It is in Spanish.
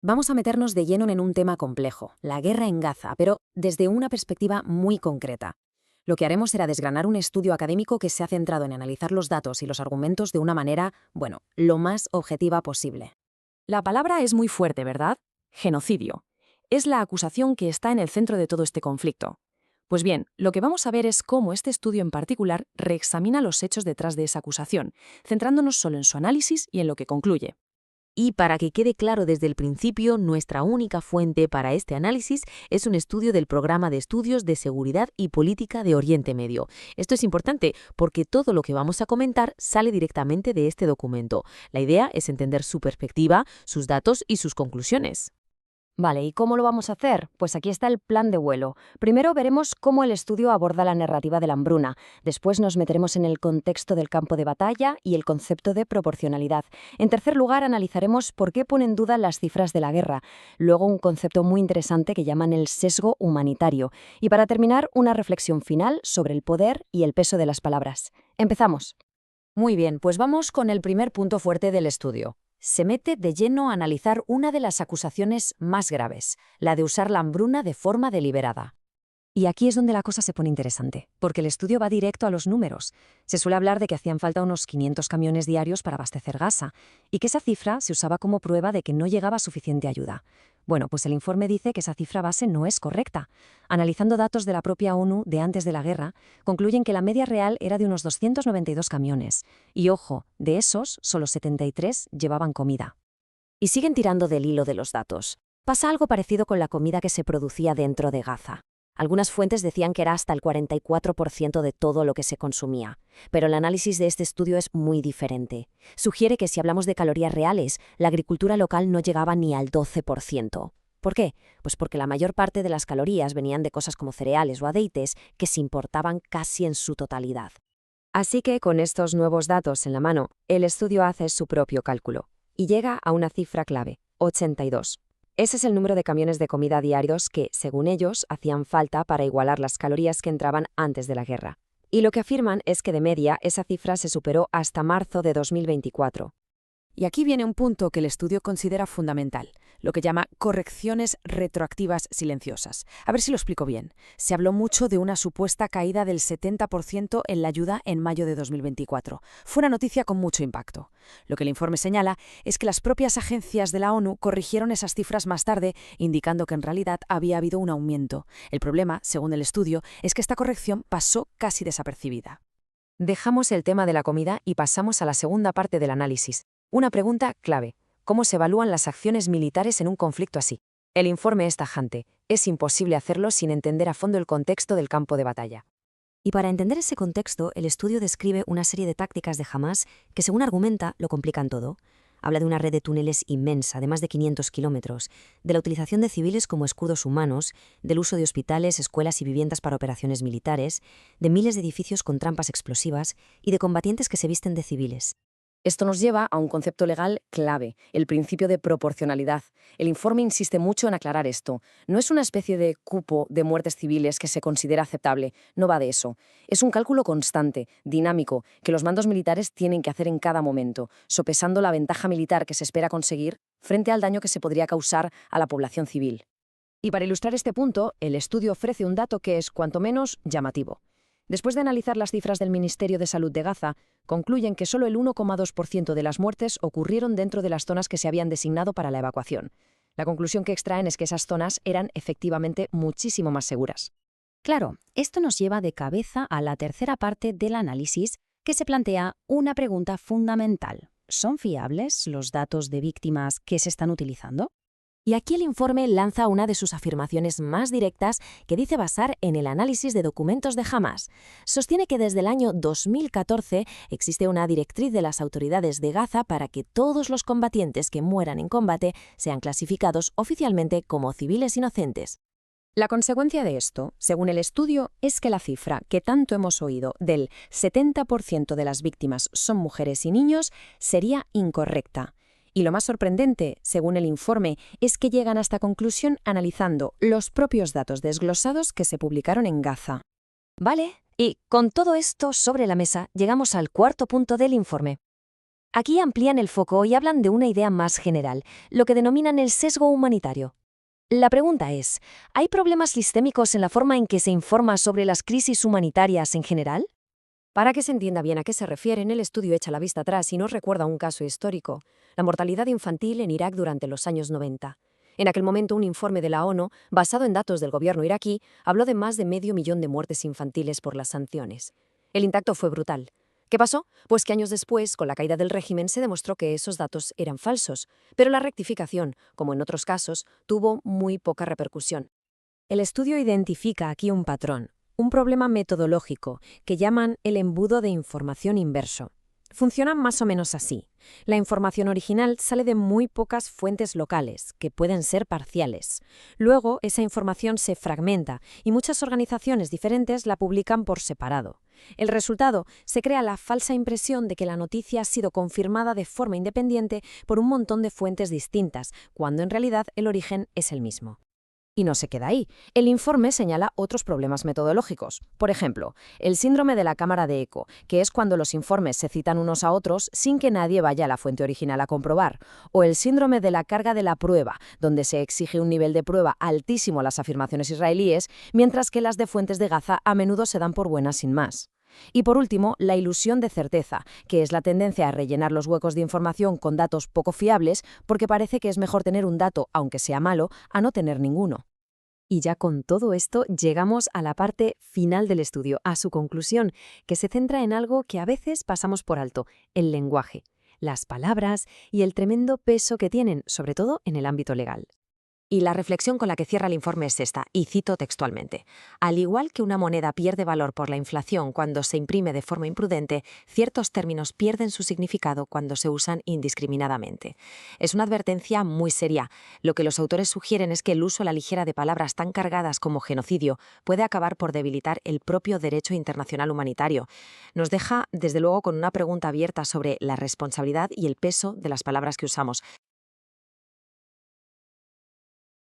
Vamos a meternos de lleno en un tema complejo, la guerra en Gaza, pero desde una perspectiva muy concreta. Lo que haremos será desgranar un estudio académico que se ha centrado en analizar los datos y los argumentos de una manera, bueno, lo más objetiva posible. La palabra es muy fuerte, ¿verdad? Genocidio. Es la acusación que está en el centro de todo este conflicto. Pues bien, lo que vamos a ver es cómo este estudio en particular reexamina los hechos detrás de esa acusación, centrándonos solo en su análisis y en lo que concluye. Y para que quede claro desde el principio, nuestra única fuente para este análisis es un estudio del Programa de Estudios de Seguridad y Política de Oriente Medio. Esto es importante porque todo lo que vamos a comentar sale directamente de este documento. La idea es entender su perspectiva, sus datos y sus conclusiones. Vale, ¿y cómo lo vamos a hacer? Pues aquí está el plan de vuelo. Primero veremos cómo el estudio aborda la narrativa de la hambruna. Después nos meteremos en el contexto del campo de batalla y el concepto de proporcionalidad. En tercer lugar, analizaremos por qué pone en duda las cifras de la guerra. Luego, un concepto muy interesante que llaman el sesgo humanitario. Y para terminar, una reflexión final sobre el poder y el peso de las palabras. Empezamos. Muy bien, pues vamos con el primer punto fuerte del estudio. Se mete de lleno a analizar una de las acusaciones más graves, la de usar la hambruna de forma deliberada. Y aquí es donde la cosa se pone interesante, porque el estudio va directo a los números. Se suele hablar de que hacían falta unos 500 camiones diarios para abastecer Gaza, y que esa cifra se usaba como prueba de que no llegaba suficiente ayuda. Bueno, pues el informe dice que esa cifra base no es correcta. Analizando datos de la propia ONU de antes de la guerra, concluyen que la media real era de unos 292 camiones. Y ojo, de esos, solo 73 llevaban comida. Y siguen tirando del hilo de los datos. Pasa algo parecido con la comida que se producía dentro de Gaza. Algunas fuentes decían que era hasta el 44% de todo lo que se consumía, pero el análisis de este estudio es muy diferente. Sugiere que si hablamos de calorías reales, la agricultura local no llegaba ni al 12%. ¿Por qué? Pues porque la mayor parte de las calorías venían de cosas como cereales o aceites que se importaban casi en su totalidad. Así que, con estos nuevos datos en la mano, el estudio hace su propio cálculo y llega a una cifra clave, 82. Ese es el número de camiones de comida diarios que, según ellos, hacían falta para igualar las calorías que entraban antes de la guerra. Y lo que afirman es que de media esa cifra se superó hasta marzo de 2024. Y aquí viene un punto que el estudio considera fundamental, lo que llama correcciones retroactivas silenciosas. A ver si lo explico bien. Se habló mucho de una supuesta caída del 70% en la ayuda en mayo de 2024. Fue una noticia con mucho impacto. Lo que el informe señala es que las propias agencias de la ONU corrigieron esas cifras más tarde, indicando que en realidad había habido un aumento. El problema, según el estudio, es que esta corrección pasó casi desapercibida. Dejamos el tema de la comida y pasamos a la segunda parte del análisis. Una pregunta clave: ¿cómo se evalúan las acciones militares en un conflicto así? El informe es tajante. Es imposible hacerlo sin entender a fondo el contexto del campo de batalla. Y para entender ese contexto, el estudio describe una serie de tácticas de Hamás que, según argumenta, lo complican todo. Habla de una red de túneles inmensa, de más de 500 kilómetros, de la utilización de civiles como escudos humanos, del uso de hospitales, escuelas y viviendas para operaciones militares, de miles de edificios con trampas explosivas y de combatientes que se visten de civiles. Esto nos lleva a un concepto legal clave, el principio de proporcionalidad. El informe insiste mucho en aclarar esto. No es una especie de cupo de muertes civiles que se considera aceptable, no va de eso. Es un cálculo constante, dinámico, que los mandos militares tienen que hacer en cada momento, sopesando la ventaja militar que se espera conseguir frente al daño que se podría causar a la población civil. Y para ilustrar este punto, el estudio ofrece un dato que es cuanto menos llamativo. Después de analizar las cifras del Ministerio de Salud de Gaza, concluyen que solo el 1,2% de las muertes ocurrieron dentro de las zonas que se habían designado para la evacuación. La conclusión que extraen es que esas zonas eran efectivamente muchísimo más seguras. Claro, esto nos lleva de cabeza a la tercera parte del análisis, que se plantea una pregunta fundamental. ¿Son fiables los datos de víctimas que se están utilizando? Y aquí el informe lanza una de sus afirmaciones más directas que dice basar en el análisis de documentos de Hamás. Sostiene que desde el año 2014 existe una directriz de las autoridades de Gaza para que todos los combatientes que mueran en combate sean clasificados oficialmente como civiles inocentes. La consecuencia de esto, según el estudio, es que la cifra que tanto hemos oído del 70% de las víctimas son mujeres y niños sería incorrecta. Y lo más sorprendente, según el informe, es que llegan a esta conclusión analizando los propios datos desglosados que se publicaron en Gaza. Vale, y con todo esto sobre la mesa, llegamos al cuarto punto del informe. Aquí amplían el foco y hablan de una idea más general, lo que denominan el sesgo humanitario. La pregunta es, ¿hay problemas sistémicos en la forma en que se informa sobre las crisis humanitarias en general? Para que se entienda bien a qué se refieren, el estudio echa la vista atrás y nos recuerda un caso histórico, la mortalidad infantil en Irak durante los años 90. En aquel momento, un informe de la ONU, basado en datos del gobierno iraquí, habló de más de 500.000 de muertes infantiles por las sanciones. El impacto fue brutal. ¿Qué pasó? Pues que años después, con la caída del régimen, se demostró que esos datos eran falsos, pero la rectificación, como en otros casos, tuvo muy poca repercusión. El estudio identifica aquí un patrón, un problema metodológico, que llaman el embudo de información inverso. Funciona más o menos así. La información original sale de muy pocas fuentes locales, que pueden ser parciales. Luego, esa información se fragmenta y muchas organizaciones diferentes la publican por separado. El resultado, se crea la falsa impresión de que la noticia ha sido confirmada de forma independiente por un montón de fuentes distintas, cuando en realidad el origen es el mismo. Y no se queda ahí. El informe señala otros problemas metodológicos. Por ejemplo, el síndrome de la cámara de eco, que es cuando los informes se citan unos a otros sin que nadie vaya a la fuente original a comprobar. O el síndrome de la carga de la prueba, donde se exige un nivel de prueba altísimo a las afirmaciones israelíes, mientras que las de fuentes de Gaza a menudo se dan por buenas sin más. Y por último, la ilusión de certeza, que es la tendencia a rellenar los huecos de información con datos poco fiables porque parece que es mejor tener un dato, aunque sea malo, a no tener ninguno. Y ya con todo esto llegamos a la parte final del estudio, a su conclusión, que se centra en algo que a veces pasamos por alto, el lenguaje, las palabras y el tremendo peso que tienen, sobre todo en el ámbito legal. Y la reflexión con la que cierra el informe es esta, y cito textualmente. Al igual que una moneda pierde valor por la inflación cuando se imprime de forma imprudente, ciertos términos pierden su significado cuando se usan indiscriminadamente. Es una advertencia muy seria. Lo que los autores sugieren es que el uso a la ligera de palabras tan cargadas como genocidio puede acabar por debilitar el propio derecho internacional humanitario. Nos deja, desde luego, con una pregunta abierta sobre la responsabilidad y el peso de las palabras que usamos.